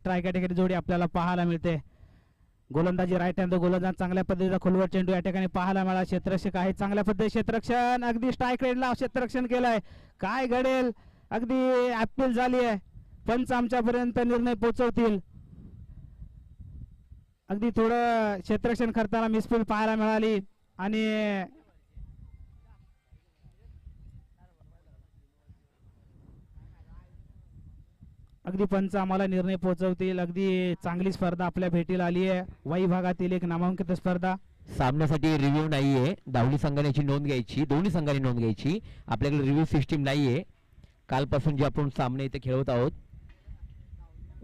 Strike या ठिकाणी जोडी आपल्याला पाहायला मिळते. गोलंदाजी राईट हँड गोलंदाज चांगल्या पद्धतीचा खोलवर चेंडू या ठिकाणी पाहायला मिळाला. क्षेत्ररक्षक आहे चांगल्या पद्धतीने क्षेत्ररक्षण अगदी स्ट्राईक रेडला क्षेत्ररक्षण केलंय. काय घडेल अगदी अपील झाली आहे. पंच आमच्यापर्यंत निर्णय पोहोचवतील. अगदी थोडं क्षेत्ररक्षण करताना मिसफील्ड पाहायला मिळाली आणि अगदी पंच आम्हाला निर्णय पोहोचवतील. अगदी चांगली स्पर्धा आपल्या भेटीला आली आहे. वाई भागातील एक नामांकित स्पर्धा. सामन्यासाठी रिव्ह्यू नाहीये. दावली संघाची नोंद घ्यायची, दोन्ही संघांनी नोंद घ्यायची. आपल्याकडे रिव्ह्यू सिस्टीम नाहीये. कालपासून जे आपण सामने इथे खेळवत आहोत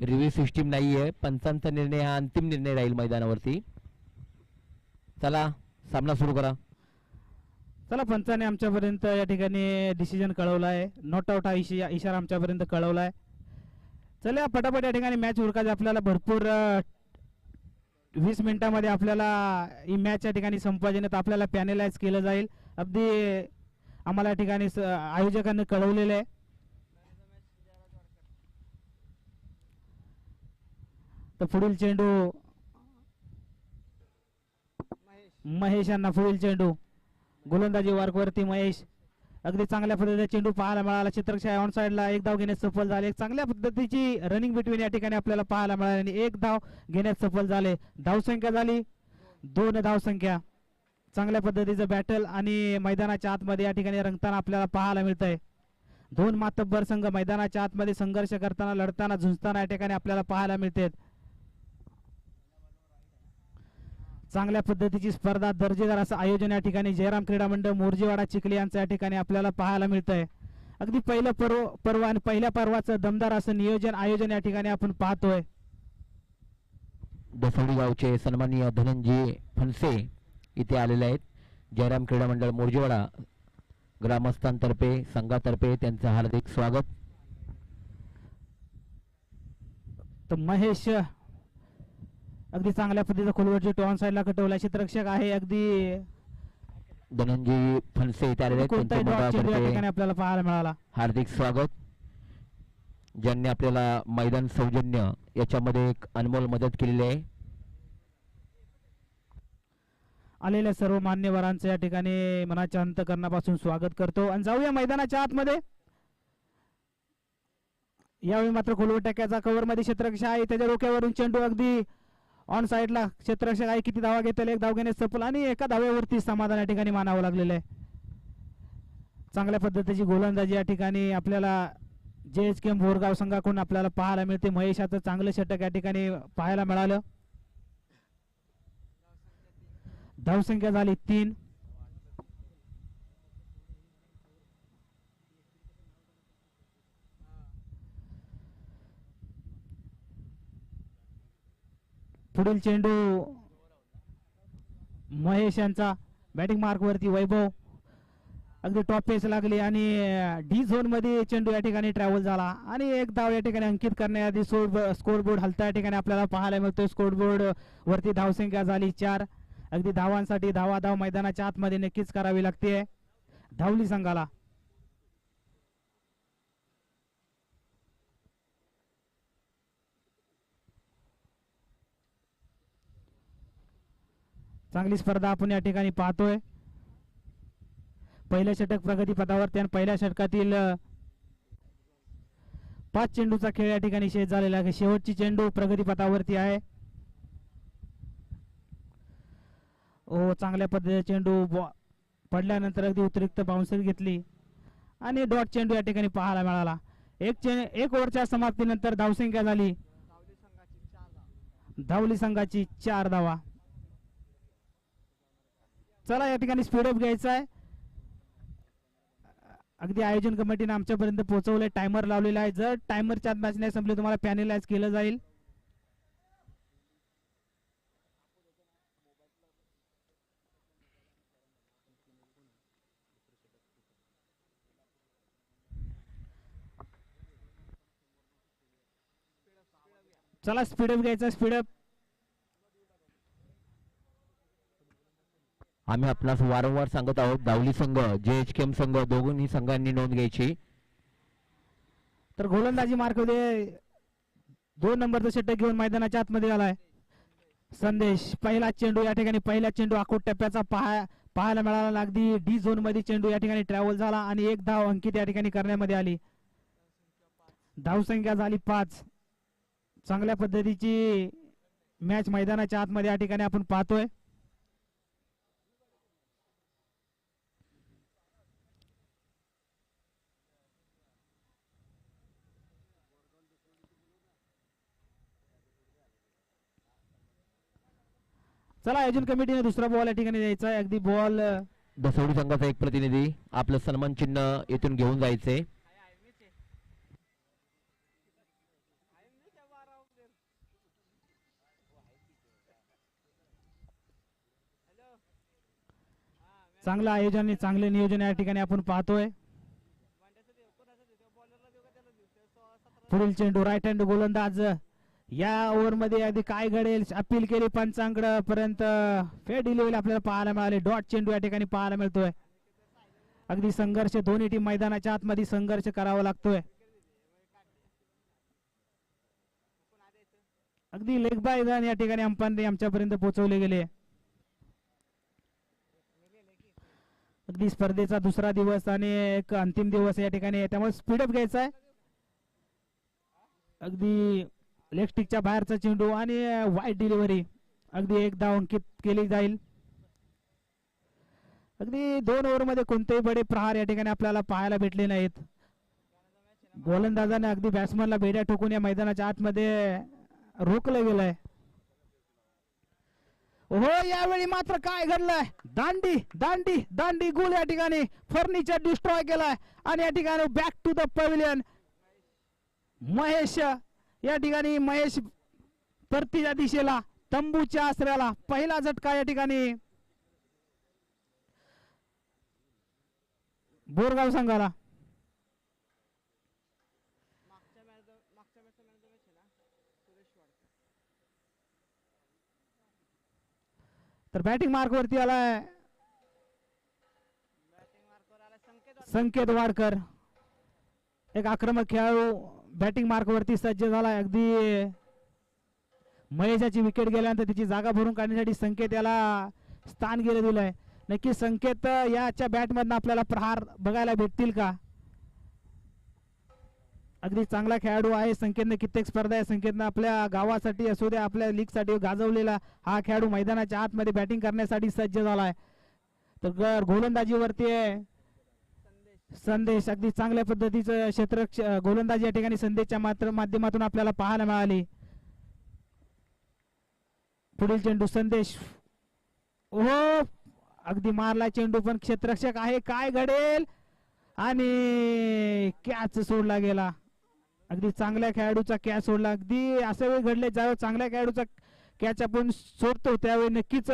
रिव्ह्यू सिस्टीम नाहीये. पंचांचा निर्णय हा अंतिम निर्णय राहील मैदानावरती. चला सामना सुरू करा. चला पंचाने आमच्यापर्यंत या ठिकाणी डिसिजन कळवला आहे. नॉट आउट हा इशारा आमच्यापर्यंत कळवला आहे. चला पटापट या ठिकाणी मॅच उरकायची आपल्याला. भरपूर 20 मिनिटांमध्ये आपल्याला ही मॅच या ठिकाणी संपादन आपल्याला पॅनलाइज केलं जाईल. अगदी आम्हाला या ठिकाणी आयोजकांनी कळवलेलं आहे. तर पुढील चेंडू महेश यांना. पुढील चेंडू गोलंदाजी वर्कवरती महेश. अगदी चांगल्या पद्धतीने चेंडू पाहायला मिळाला. चित्रक्षय ऑन साइडला एक धाव घेण्यास सफल झाले. चांगल्या पद्धतीची रनिंग बिटवीन या ठिकाणी आपल्याला पाहायला मिळाली आणि एक धाव घेण्यास सफल झाले. धावसंख्या झाली 2 धावसंख्या. चांगल्या पद्धतीचं बॅटल आणि मैदानाच्या आतमध्ये या ठिकाणी रंगताना आपल्याला पाहायला मिळत आहे. 2 मातब्बर संघ मैदानाच्या आतमध्ये संघर्ष करताना लढताना झुंजताना या ठिकाणी आपल्याला पाहायला मिळते. चांगल्या पद्धतीची स्पर्धा दर्जेदार असं आयोजन या ठिकाणी जयराम क्रीडा मंडळ मोर्जीवाडा चिखली यांचं या ठिकाणी आपल्याला पाहायला मिळतंय. अगदी पहिलं पर्व आणि पहिल्या पर्वाचं दमदार असं नियोजन आयोजन या ठिकाणी आपण पाहतोय. दसवडी गावचे सन्माननीय धनंजय फणसे इथे आलेले आहेत. जयराम क्रीडा मंडळ मोर्जीवाडा ग्रामस्थांतर्फे संघातर्फे त्यांचं हार्दिक स्वागत. तर महेश अगदी चांगल्या पद्धतीचा खोलवरची टॉन साइडला कटवला. क्षेत्ररक्षक आहे अगदी धनंजय फणसे इथे आलेले आहेत. आपल्याला पाहायला मिळाला. हार्दिक स्वागत. ज्यांनी आपल्याला मैदान सौजन्य याच्यामध्ये एक अनमोल मदत केलेली आहे. आलेल्या सर्व मान्यवरांचं या ठिकाणी मनाच्या अंतःकरणापासून स्वागत करतो आणि जाऊया मैदानाच्या आतमध्ये. यावेळी मात्र खोलवर टॅक्याचा कव्हर मध्ये क्षेत्ररक्षक आहे. त्याच्या डोक्यावरून चेंडू अगदी ऑन साइडला. क्षेत्ररक्षक आहे किती धावा घेतले. एक धाव घेण्यास सफल आणि एका धाव्यावरती समाधान या ठिकाणी मानावं लागलेलं आहे. चांगल्या पद्धतीची गोलंदाजी या ठिकाणी आपल्याला JHK बोरगाव संघाकडून आपल्याला पाहायला मिळते. महेशाचं चांगलं षटक या ठिकाणी पाहायला मिळालं. धावसंख्या झाली 3. पुढील चेंडू महेश यांचा. बॅटिंग मार्क वरती वैभव. अगदी टॉप पेस लागली आणि डी झोन मध्ये चेंडू या ठिकाणी ट्रॅव्हल झाला आणि एक धाव या ठिकाणी अंकित करण्याआधी स्कोर बोर्ड हलता या ठिकाणी आपल्याला पाहायला मिळतो. स्कोर बोर्ड वरती धावसंख्या झाली 4. अगदी धावांसाठी धाव मैदानाच्या आतमध्ये नक्कीच करावी लागते धावली संघाला. चांगली स्पर्धा आपण या ठिकाणी पाहतोय. पहिलं षटक प्रगती पथावरती आणि पहिल्या षटकातील 5 चेंडूचा खेळ या ठिकाणी शेष झालेला आहे. शेवटची चेंडू प्रगती पथावरती आहे. चांगल्या पद्धतीने चेंडू पडल्यानंतर अगदी अतिरिक्त बाउन्सर घेतली आणि डॉट चेंडू या ठिकाणी पाहायला मिळाला. एक ओव्हरच्या समाप्तीनंतर धावसंख्या झाली धावली संघाची 4 धावा. चला या ठिकाणी स्पीडअप घ्यायचा आहे. अगदी आयोजन कमिटीने आमच्यापर्यंत पोहोचवलंय. टायमर लावलेला आहे. जर टायमरच्या आत मॅच नाही संपली तुम्हाला पॅनलाइज केलं जाईल. चला स्पीडअप घ्यायचा. स्पीडअप. आम्ही आपणास वारंवार सांगत आहोत दावली संघ JHK संघ दोघांनी संघांनी नोंद घ्यायची. तर गोलंदाजी मार्कमध्ये 2 नंबरचा षटक घेऊन मैदानाच्या आतमध्ये आलाय संदेश. पहिला चेंडू या ठिकाणी, पहिला चेंडू आखूड टप्प्याचा पाहायला मिळाला. अगदी डी झोन मध्ये चेंडू या ठिकाणी ट्रॅव्हल झाला आणि 1 धाव अंकित या ठिकाणी करण्यामध्ये आली. धावसंख्या झाली 5. चांगल्या पद्धतीची मॅच मैदानाच्या आतमध्ये या ठिकाणी आपण पाहतोय. चला आयोजन कमिटीने दुसरा बॉल या ठिकाणी द्यायचा आहे. अगदी बॉल दसवडी संघाचा एक प्रतिनिधी आपलं सन्मान चिन्ह येथून घेऊन जायचे. चांगलं आयोजन, चांगले नियोजन या ठिकाणी आपण पाहतोय. पुढील चेंडू राईट हँड गोलंदाज. या ओव्हर मध्ये अगदी काय घडेल, अपील केली पंचांकडे पर्यंत फेर डिलिव्हरी आपल्याला पाहायला मिळाली. डॉट चेंडू या ठिकाणी पाहायला मिळतोय. अगदी संघर्ष, दोन्ही टीम मैदानाच्या आतमध्ये संघर्ष करावा लागतोय. अगदी लेग बाय रन या ठिकाणी अंपायरने आमच्यापर्यंत पोहोचवले गेले. अगदी स्पर्धेचा दुसरा दिवस आणि एक अंतिम दिवस या ठिकाणी, त्यामुळे स्पीडअप घ्यायचा आहे. अगदी लेग स्टिकच्या बाहेरचा चेंडू आणि वाईट डिलिव्हरी. अगदी 1 धाव अंकित केली जाईल. अगदी 2 ओव्हर मध्ये कोणतेही बडे प्रहार या ठिकाणी आपल्याला पाहायला भेटले नाहीत. गोलंदाजाने अगदी बॅट्समनला बेड्या ठोकून या मैदानाच्या आतमध्ये रोखलं गेलंय. हो, यावेळी मात्र काय घडलंय, दांडी दांडी दांडी गोल या ठिकाणी फर्निचर डिस्ट्रॉय केलाय आणि या ठिकाणी back to the pavilion. Mahesh या ठिकाणी, महेश परतीच्या दिशेला, तंबूच्या आसऱ्याला पहिला झटका या ठिकाणी बोरगाव संघाला. तर बॅटिंग मार्क वरती आलाय संकेत वाडकर. एक आक्रमक खेळाडू बॅटिंग मार्क वरती सज्ज झालाय. अगदी महेशाची विकेट गेल्यानंतर त्याची जागा भरून काढण्यासाठी संकेत याला स्थान गेलं दिलंय. नक्की संकेत याच्या बॅटमधनं आपल्याला प्रहार बघायला भेटतील का? अगदी चांगला खेळाडू आहे संकेतने. कित्येक स्पर्धा आहे संकेतनं आपल्या गावासाठी असू द्या, आपल्या लीग साठी गाजवलेला हा खेळाडू मैदानाच्या आतमध्ये बॅटिंग करण्यासाठी सज्ज झालाय. तर गोलंदाजीवरती आहे संदेश. अगदी चांगल्या पद्धतीचं क्षेत्र गोलंदाजी या ठिकाणी संदेशच्या माध्यमातून आपल्याला पाहायला मिळाली. पुढील चेंडू संदेश. ओहो, अगदी मारला चेंडू पण क्षेत्ररक्षक आहे, काय घडेल, आणि कॅच सोडला गेला. अगदी चांगल्या खेळाडूचा कॅच सोडला. अगदी असे वेळी घडले ज्यावेळी चांगल्या खेळाडूचा कॅच आपण सोडतो त्यावेळी नक्कीच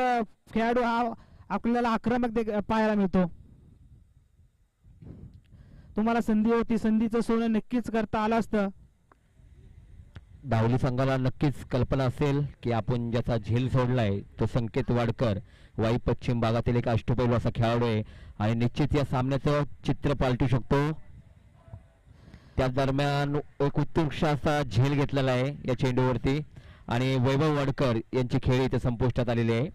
खेळाडू हा आपल्याला आक्रमक पाहायला मिळतो. तुम्हाला संधी होती, संधीचं सोडणं नक्कीच करता आलं असतं. धावली संघाला नक्कीच कल्पना असेल की आपण ज्याचा झेल सोडलाय तो संकेत वाडकर, वाई पश्चिम भागातील एक अष्टपैलू असा खेळाडू आहे आणि निश्चित या सामन्याचं चित्र पालटू शकतो. त्या दरम्यान एक उत्कृष्ट असा झेल घेतलेला आहे या चेंडूवरती आणि वैभव वाडकर यांची खेळी इथे संपुष्टात आलेली आहे.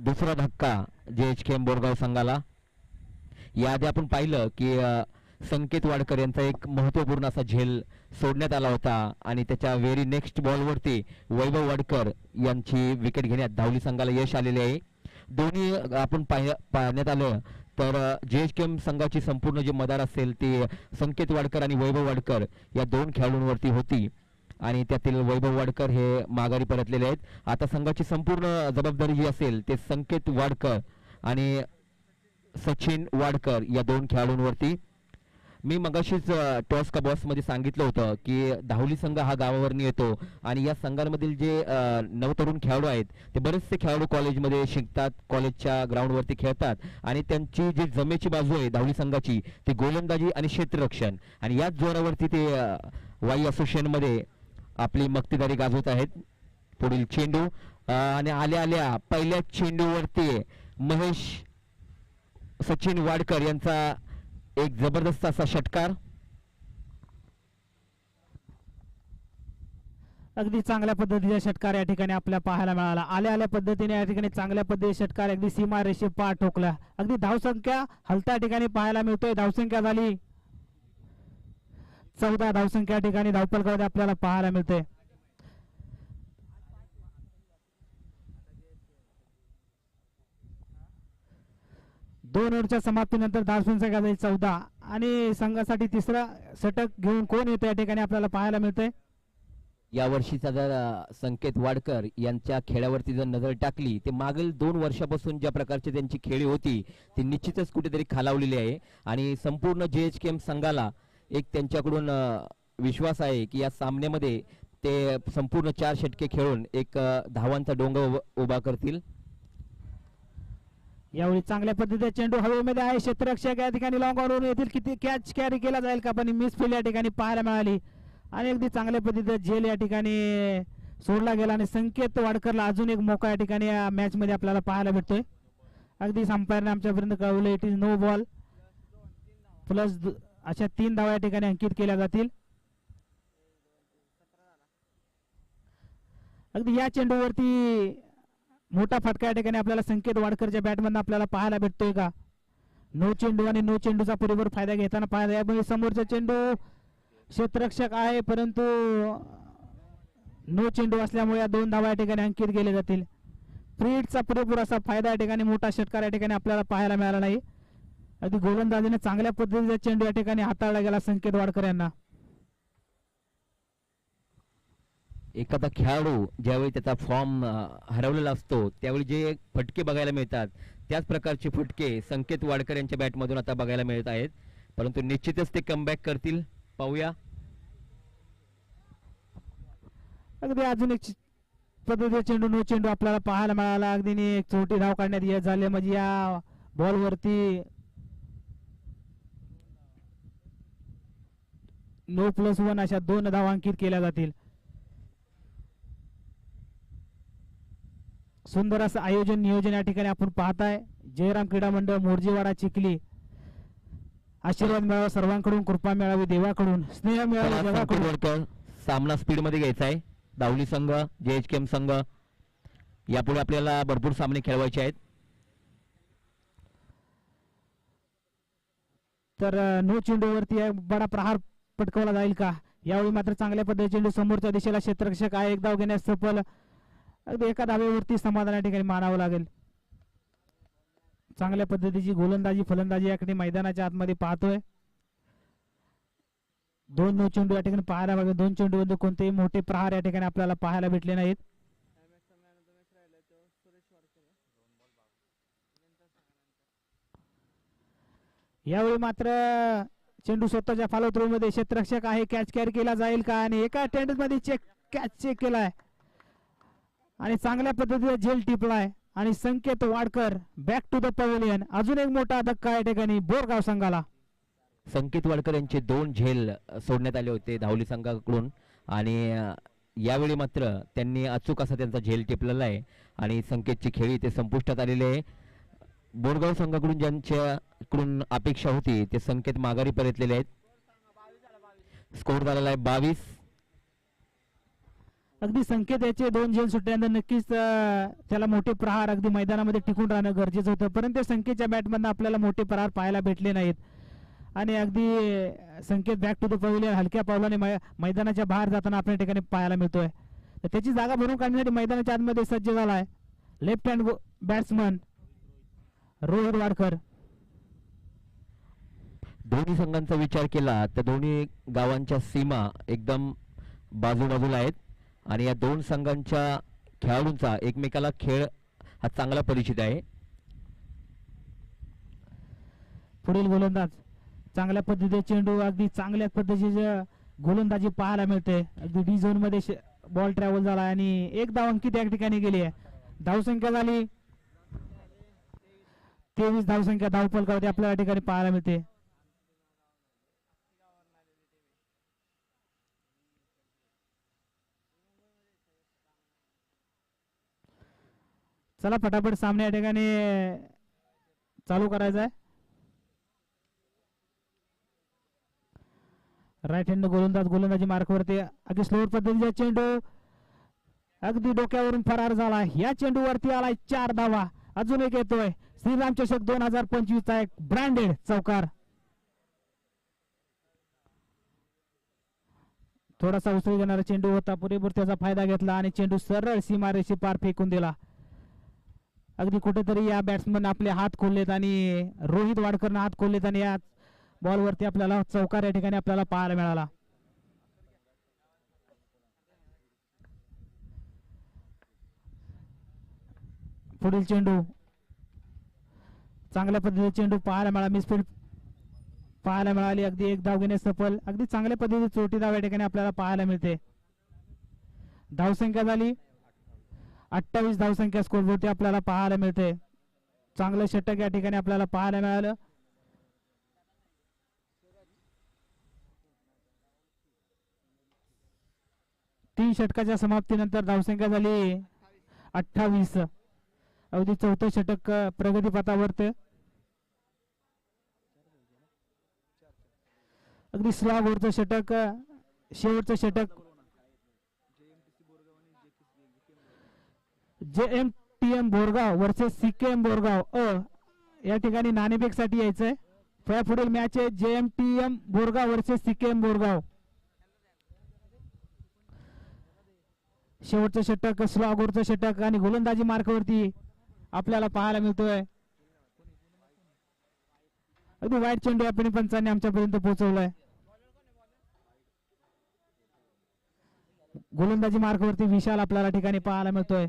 दुसरा धक्का JHKM बोरगाव संघाला. याआधी आपण पाहिलं की संकेत वाडकर यांचा एक महत्वपूर्ण असा झेल सोडण्यात आला होता आणि त्याच्या व्हेरी नेक्स्ट बॉलवरती वैभव वाडकर यांची विकेट घेण्यात धावली संघाला यश आलेले आहे. दोन्ही आपण पाहण्यात आलं तर JHKM संघाची संपूर्ण जी मदार असेल ती संकेत वाडकर आणि वैभव वाडकर या 2 खेळाडूंवरती होती आणि त्यातील वैभव वाडकर हे माघारी परतलेले आहेत. आता संघाची संपूर्ण जबाबदारी जी असेल ते संकेत वाडकर आणि सचिन वाडकर या 2 खेळाडूंवरती. मी मगाशीच टॉस का बॉस मध्ये सांगितलं होतं की धावली संघ हा गावावरून येतो आणि या संघांमधील जे नवतरुण खेळाडू आहेत ते बरेचसे खेळाडू कॉलेजमध्ये शिकतात, कॉलेजच्या ग्राउंडवरती खेळतात आणि त्यांची जी जमेची बाजू आहे धावली संघाची ती गोलंदाजी आणि क्षेत्ररक्षण आणि याच जोरावरती ते वाई असोसिएशनमध्ये आपली मक्तेदारी गाजवत आहेत. पुढील चेंडू आणि आल्या आल्या पहिल्या चेंडूवरती महेश सचिन वाडकर यांचा एक जबरदस्त असा षटकार. अगदी चांगल्या पद्धतीचा षटकार या ठिकाणी आपल्या पाहायला मिळाला. आल्या पद्धतीने या ठिकाणी चांगल्या पद्धतीने षटकार अगदी सीमा रेषे पार ठोकला. अगदी धावसंख्या हलत्या ठिकाणी पाहायला मिळतोय. धावसंख्या झाली 14 धावसंख्या या ठिकाणी धावपलकामध्ये आपल्याला पाहायला मिळते. दोन ओव्हरच्या समाप्तीनंतर धावसंख्या झाली 14 आणि संघासाठी तिसरा षटक घेऊन कोण येतो या ठिकाणी आपल्याला पाहायला मिळते. यावर्षीचा जर संकेत वाडकर यांच्या खेळावरती जर नजर टाकली ते मागील 2 वर्षापासून ज्या प्रकारची त्यांची खेळी होती ती निश्चितच कुठेतरी खालावलेली आहे आणि संपूर्ण JHKM संघाला एक त्यांच्याकडून विश्वास आहे की या सामन्यामध्ये ते संपूर्ण 4 षटके खेळून एक धावांचा डोंगर उभा करतील. यावेळी चांगल्या पद्धतीने चेंडू हवेमध्ये आहे. क्षेत्ररक्षक या ठिकाणी लॉंग ऑन येथील किती कॅच कॅरी केला जाईल का, पण मिस फील्ड या ठिकाणी पाहायला मिळाली आणि अगदी चांगल्या पद्धतीने झेल या ठिकाणी सोडला गेला आणि संकेत वाडकरला अजून एक मोका या ठिकाणी या मॅच मध्ये आपल्याला पाहायला भेटतोय. अगदी अंपायरने आमच्यापर्यंत कळवलं it is no ball plus अशा 3 धावा या ठिकाणी अंकित केल्या जातील. अगदी या चेंडूवरती मोठा फटका या ठिकाणी आपल्याला संकेत वाडकरच्या बॅटमधून आपल्याला पाहायला भेटतोय का. नो चेंडू आणि नो चेंडूचा पुरेपूर फायदा घेताना पाहायला. यामध्ये समोरचा चेंडू क्षेत्ररक्षक आहे परंतु नो चेंडू असल्यामुळे या 2 धावा या ठिकाणी अंकित केले जातील. फ्रीडचा पुरेपूर असा फायदा या ठिकाणी मोठा षटकार या ठिकाणी आपल्याला पाहायला मिळाला नाही. अगदी गोलंदाजीने चांगल्या पद्धतीचा चेंडू या ठिकाणी हाताळला गेला संकेत वाडकर यांना. एखादा खेळाडू ज्यावेळी त्याचा फॉर्म हरवलेला असतो त्यावेळी जे फटके बघायला मिळतात त्याच प्रकारचे फटके संकेत वाडकर यांच्या बॅटमधून आता बघायला मिळत आहेत, परंतु निश्चितच ते कमबॅक करतील. पाहूया. अगदी अजून एक पद्धतीचा चेंडू नो चेंडू आपल्याला पाहायला मिळाला. अगदी एक छोटी धाव काढण्यात यश झाले म्हणजे या बॉलवरती नो प्लस 1 अशा 2 धावा अंकित केल्या जातील. सुंदर असं आयोजन नियोजन या ठिकाणी आपण पाहताय. जयराम क्रीडा मंडळ मोर्जीवाडा चिखली. आशीर्वाद मिळावा सर्वांकडून, कृपा मिळावी देवाकडून, स्नेह मिळावा देवाकडून. सामना स्पीड मध्ये घ्यायचा आहे. दावली संघ JHKM संघ यापुढे आपल्याला भरपूर सामने खेळवायचे आहेत. तर नो चेंडूवरती बडा प्रहार पटकवला जाईल का. यावेळी मात्र चांगल्या पद्धतीने चेंडू समोरच्या दिशेला क्षेत्ररक्षक आहे. एक धाव घेण्यास सफल. अगदी एका धावेवरती समाधान या ठिकाणी मानावं लागेल. चांगल्या पद्धतीची गोलंदाजी फलंदाजी या ठिकाणी मैदानाच्या आतमध्ये पाहतोय. 2 नो चेंडू या ठिकाणी पाहायला लागेल. 2 चेंडूमध्ये कोणतेही मोठे प्रहार या ठिकाणी आपल्याला पाहायला भेटले नाहीत. यावेळी मात्र चेंडू स्वतःच्या फॉलो थ्रो मध्ये क्षेत्ररक्षक आहे. कॅच कॅरी केला जाईल का आणि एका अटेम्प्ट मध्ये कॅच चेक केलाय आणि चांगल्या पद्धतीने झेल टिपलाय आणि Sanket Wadkar back to the pavilion. अजून एक मोठा धक्का या ठिकाणी बोरगाव संघाला. संकेत वाडकर यांचे 2 झेल सोडण्यात आले होते धावली संघाकडून आणि यावेळी मात्र त्यांनी अचूक असा त्यांचा झेल टिपलेला आहे आणि संकेतची खेळी ते संपुष्टात आलेले आहे. बोरगाव संघाकडून ज्यांच्याकडून अपेक्षा होती ते संकेत माघारी परतलेले आहेत. स्कोर झालेला आहे 22. अगदी संकेत याचे 2 झेल सुटल्यानंतर नक्कीच त्याला मोठे प्रहार अगदी मैदानामध्ये टिकून राहणं गरजेचं होतं, परंतु संकेतच्या बॅटमधून आपल्याला मोठे प्रहार पाहायला भेटले नाहीत आणि अगदी संकेत बॅक टू द पवेलियन हलक्या पावलाने मैदानाच्या बाहेर जाताना आपल्या ठिकाणी पाहायला मिळतोय. तर त्याची जागा भरून काढण्यासाठी मैदानाच्या आतमध्ये सज्ज झालाय left hand batsman Rohit Wadkar. दोन्ही संघांचा विचार केला तर दोन्ही गावांच्या सीमा एकदम बाजूबाजूला आहेत आणि या 2 संघांच्या खेळाडूंचा एकमेकाला खेळ हा चांगला परिचित आहे. पुढील गोलंदाज चांगल्या पद्धतीने चेंडू अगदी चांगल्या पद्धतीचे गोलंदाजी पाहायला मिळते. अगदी डी झोन मध्ये बॉल ट्रॅव्हल झाला आणि एक धाव अंकित या ठिकाणी गेली आहे. धावसंख्या झाली 23 धावसंख्या धावफलकावरती आपल्याला या ठिकाणी पाहायला मिळते. चला फटाफट सामने या ठिकाणी चालू करायचा आहे. राईट हँड गोलंदाजी मार्कवरती अगदी स्लोअर पद्धतीचा चेंडू अगदी डोक्यावरून फरार झाला. या चेंडूवरती आलाय 4 धावा. अजून एक येतोय श्रीराम चषक 2025 चा एक ब्रँडेड चौकार. थोडासा उसळी घेणारा चेंडू होता, पुरेपूर त्याचा फायदा घेतला आणि चेंडू सरळ सीमारेषे पार फेकून दिला. अगदी कुठेतरी या बॅट्समन आपले हात खोललेत आणि रोहित वाडकरनं हात खोललेत आणि या बॉलवरती आपल्याला चौकार या ठिकाणी आपल्याला पाहायला मिळाला. पुढील चेंडू चांगल्या पद्धतीने चेंडू पाहायला मिळाला. मिसफील्ड पाहायला मिळाली. अगदी एक धाव घेणे सफल. अगदी चांगल्या पद्धतीने चोटी धाव या ठिकाणी आपल्याला पाहायला मिळते. धावसंख्या झाली 28 धावसंख्या स्कोरवरती आपल्याला पाहायला मिळते. चांगलं षटक या ठिकाणी आपल्याला पाहायला मिळालं. तीन षटकाच्या समाप्तीनंतर धावसंख्या झाली 28. अगदी चौथं षटक प्रगतीपथावरते. अगदी स्लॉग वरचं षटक, शेवटचं षटक. JMTM Borgaon versus CKM Borgaon या ठिकाणी नाणेफेक साठी यायचंय. पुढील मॅच आहे JMTM Borgaon versus CKM Borgaon. शेवटचं षटक, स्लॉग वरचं षटक आणि गोलंदाजी मार्कावरती आपल्याला पाहायला मिळतोय. अगदी वाईट चेंडू आपण पंचांनी आमच्यापर्यंत पोहोचवलाय. गोलंदाजी मार्कावरती विशाल आपल्याला ठिकाणी पाहायला मिळतोय.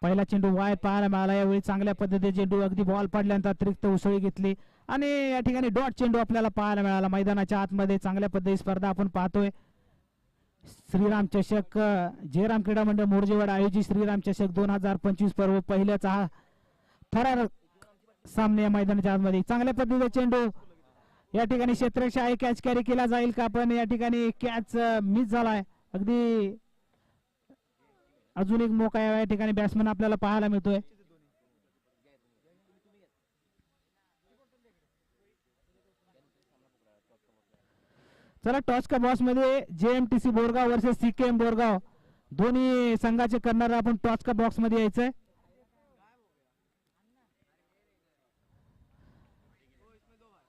पहिला चेंडू वाईट पाहायला मिळाला. यावेळी चांगल्या पद्धतीने चेंडू अगदी बॉल पडल्यानंतर अतिरिक्त उसळी घेतली आणि या ठिकाणी डॉट चेंडू आपल्याला पाहायला मिळाला. मैदानाच्या आतमध्ये चांगल्या पद्धती स्पर्धा आपण पाहतोय. श्रीराम चषक जयराम क्रीडा मंडळ मोरजेवाडा आयोजित श्रीराम चषक 2025 पर्व पहिल्याचा हा थरारक सामने या मैदानाच्या आतमध्ये. चांगल्या पद्धतीने चेंडू या ठिकाणी क्षेत्ररक्षक आहे. कॅच कॅरी केला जाईल का, पण या ठिकाणी कॅच मिस झालाय. अगदी अजून एक मोका या ठिकाणी बॅट्समन आपल्याला पाहायला मिळतोय. चला टॉस का बॉस मध्ये JMTC Borgaon versus CKM Borgaon दोन्ही संघाचे करणार आपण टॉस का बॉक्स मध्ये यायचंय.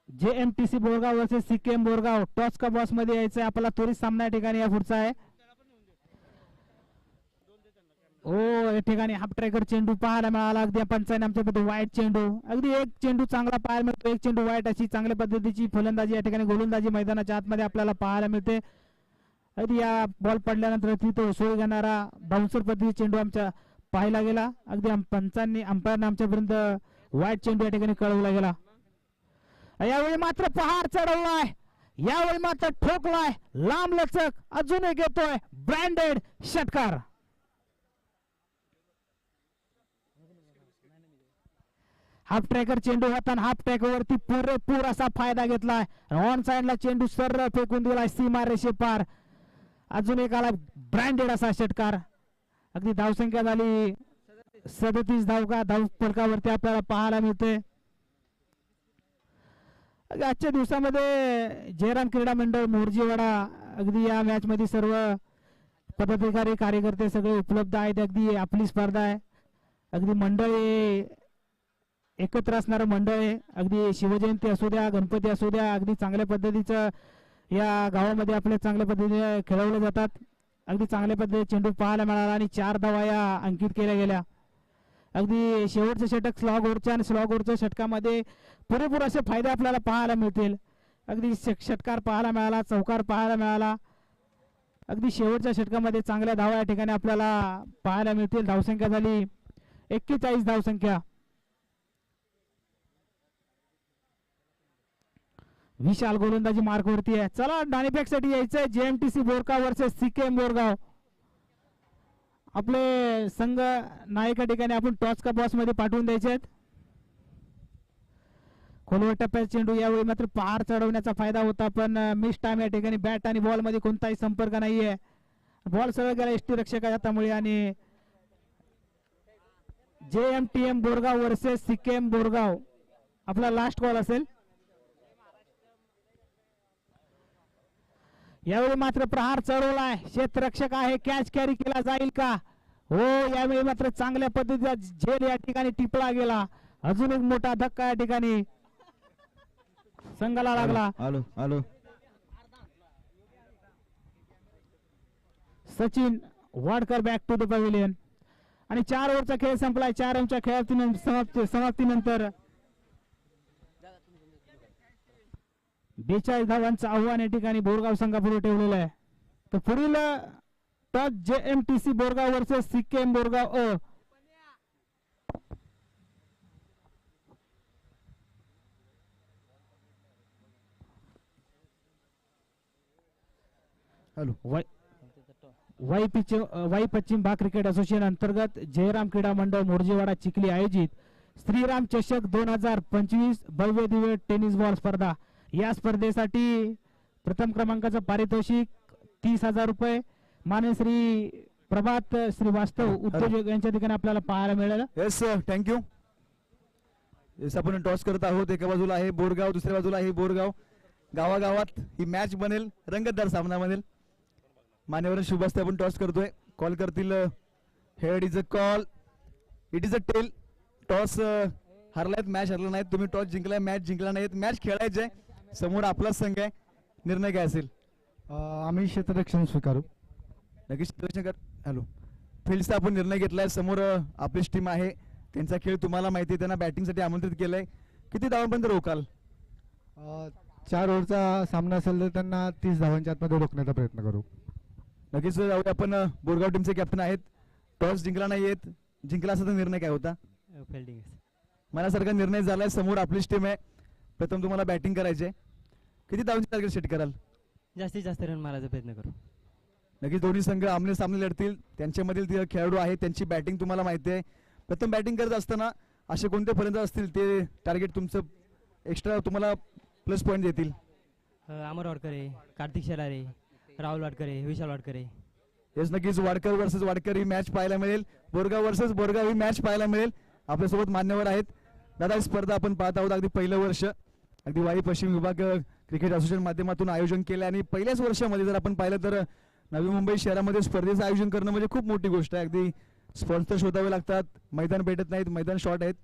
JMTC Borgaon versus CKM Borgaon toss का बॉक्स मध्ये यायचंय. आपला त्वरित सामना या ठिकाणी या पुढचा आहे. या ठिकाणी हाफ ट्रॅकर चेंडू पाहायला मिळाला. अगदी पंचाने आमच्याकडे वाईट चेंडू. अगदी एक चेंडू चांगला पाहायला मिळतो, एक चेंडू वाईट. अशी चांगल्या पद्धतीची फलंदाजी या ठिकाणी गोलंदाजी मैदानाच्या आतमध्ये आपल्याला पाहायला मिळते. अगदी या बॉल पडल्यानंतर तिथे उसळी घेणारा बाउन्सर पद्धती चेंडू आमच्या पाहायला गेला. अगदी पंचांनी अंपायरने आमच्यापर्यंत वाईट चेंडू या ठिकाणी कळवला गेला. यावेळी मात्र पहार चढवलाय. यावेळी मात्र ठोकलाय लांब लचक. अजून एक येतोय ब्रँडेड षटकार. हाफ ट्रॅकर चेंडू होता. हाफ ट्रॅकर वरती पुरेपूर असा फायदा घेतलाय. ऑन साइडला चेंडू सरळ फेकून दिलाय सीमा रेषे पार. अजून एक आला ब्रँडेड असा षटकार. अगदी धावसंख्या झाली 37 धाव फलकावरती आपल्याला पाहायला मिळते. आजच्या दिवसामध्ये जयराम क्रीडा मंडळ मोरजीवाडा अगदी या मॅच मध्ये सर्व पदाधिकारी कार्यकर्ते सगळे उपलब्ध आहेत. अगदी आपली स्पर्धा आहे. अगदी मंडळ एकत्र असणारं मंडळ आहे. अगदी शिवजयंती असू द्या, गणपती असू द्या, अगदी चांगल्या पद्धतीचं या गावामध्ये आपल्या चांगल्या पद्धतीने खेळवले जातात. अगदी चांगल्या पद्धतीने चेंडू पाहायला मिळाला आणि 4 धावा या अंकित केल्या गेल्या. अगदी शेवटचं षटक स्लॉग ओव्हरच्या आणि स्लॉग ओव्हरच्या षटकामध्ये पुरेपूर असे फायदे आपल्याला पाहायला मिळतील. अगदी षटकार पाहायला मिळाला, चौकार पाहायला मिळाला. अगदी शेवटच्या षटकामध्ये चांगल्या धावा या ठिकाणी आपल्याला पाहायला मिळतील. धावसंख्या झाली 41 धावसंख्या. विशाल गोलंदाजी मार्कवरती आहे. चला नाणेफेक साठी यायचंय. JMTC Borgaon versus CKM Borgaon. आपले संघ नायका ठिकाणी आपण टॉस का बॉस मध्ये पाठवून द्यायचे आहेत. खोलवर टप्प्यात चेंडू. यावेळी मात्र पहार चढवण्याचा फायदा होता, पण मिस टाइम या ठिकाणी. बॅट आणि बॉल मध्ये कोणताही संपर्क नाहीये. बॉल सरळ गेला एसटी रक्षकाच्या हातामुळे आणि JMTM Borgaon versus CKM Borgaon आपला लास्ट कॉल असेल. यावेळी मात्र प्रहार चढवलाय, क्षेत्ररक्षक आहे, कॅच कॅरी केला जाईल का? हो, यावेळी मात्र चांगल्या पद्धतीचा झेल या ठिकाणी टिपला गेला. अजून एक मोठा धक्का या ठिकाणी संघाला लागला. आलो आलो. Sachin Wadkar back to the pavilion आणि 4 ओव्हरचा खेळ संपलाय. 4 ओव्हरच्या खेळातील समाप्तीनंतर 42 धावांचं आव्हान या ठिकाणी बोरगाव संघापुढे ठेवलेलं आहे. तर पुढील toss JMTC Borgaon versus Sikkim Borgaon अ. हॅलो. वाई पश्चिम भाग क्रिकेट असोसिएशन अंतर्गत जयराम क्रीडा मंडळ मोर्जेवाडा चिखली आयोजित श्रीराम चषक 2025 भव्य दिव्य टेनिस बॉल स्पर्धा. या स्पर्धेसाठी प्रथम क्रमांकाचं पारितोषिक 30,000 रुपये मान्य श्री प्रभात श्रीवास्तव उद्योजक यांच्या ठिकाणी आपल्याला पाहायला मिळालं. Yes thank you. येस आपण टॉस करत आहोत. एका बाजूला आहे बोरगाव, दुसऱ्या बाजूला आहे बोरगाव. गावागावात ही मॅच बनेल, रंगतदार सामना बनेल. मान्यवर शुभ असते. आपण टॉस करतोय, कॉल करतील. Head is a call, it is a tail. Toss हरलायत, मॅच हरला नाहीत. तुम्ही टॉस जिंकलाय, मॅच जिंकला नाहीत. मॅच खेळायची आहे. समोर आपला संघ आहे. निर्णय काय असेल? आम्ही क्षेत्ररक्षण स्वीकारू. नक्कीच क्षेत्ररक्षण कर. हॅलो. फील्डचा आपण निर्णय घेतलाय. समोर आपलीच टीम आहे. त्यांचा खेळ तुम्हाला माहिती आहे. त्यांना बॅटिंगसाठी आमंत्रित केलंय. किती धावांपर्यंत रोकाल? 4 ओव्हरचा सामना असेल तर त्यांना 30 धावांच्या आतमध्ये रोखण्याचा प्रयत्न करू. नक्कीच जाऊया. आपण बोरगाव टीमचे कॅप्टन आहेत. टॉस जिंकला नाहीयेत. जिंकला असता तर निर्णय काय होता? फिल्डिंग. मनासारखा निर्णय झालाय. समोर आपलीच टीम आहे. प्रथम तुम्हाला बॅटिंग करायची आहे. किती धावांची टार्गेट सेट कराल? जास्तीत जास्त रन मारायचा प्रयत्न करू. नक्कीच दोन्ही संघ आमने सामने लढतील. त्यांच्यामधील खेळाडू आहेत, त्यांची बॅटिंग तुम्हाला माहिती आहे. प्रथम बॅटिंग करत असताना असे कोणते फलंदाज असतील ते टार्गेट तुमचं एक्स्ट्रा तुम्हाला प्लस पॉईंट देतील? अमर वाडकरे, कार्तिक शेलारे, राहुल वाडकरे, विशाल वाडकरे. हेच नक्कीच वाडकर वर्सेस वाडकर ही मॅच पाहायला मिळेल. बोरगाव वर्सेस बोरगाव ही मॅच पाहायला मिळेल. आपल्यासोबत मान्यवर आहेत. दादा, ही स्पर्धा आपण पाहत आहोत. अगदी पहिलं वर्ष अगदी वाई पश्चिम विभाग क्रिकेट असोसिएशन माध्यमातून आयोजन केलं आणि पहिल्याच वर्षामध्ये जर आपण पाहिलं तर नवी मुंबई शहरामध्ये स्पर्धेचं आयोजन करणं म्हणजे खूप मोठी गोष्ट आहे. अगदी स्पॉन्सर शोधावे लागतात, मैदान भेटत नाहीत, मैदान शॉर्ट आहेत,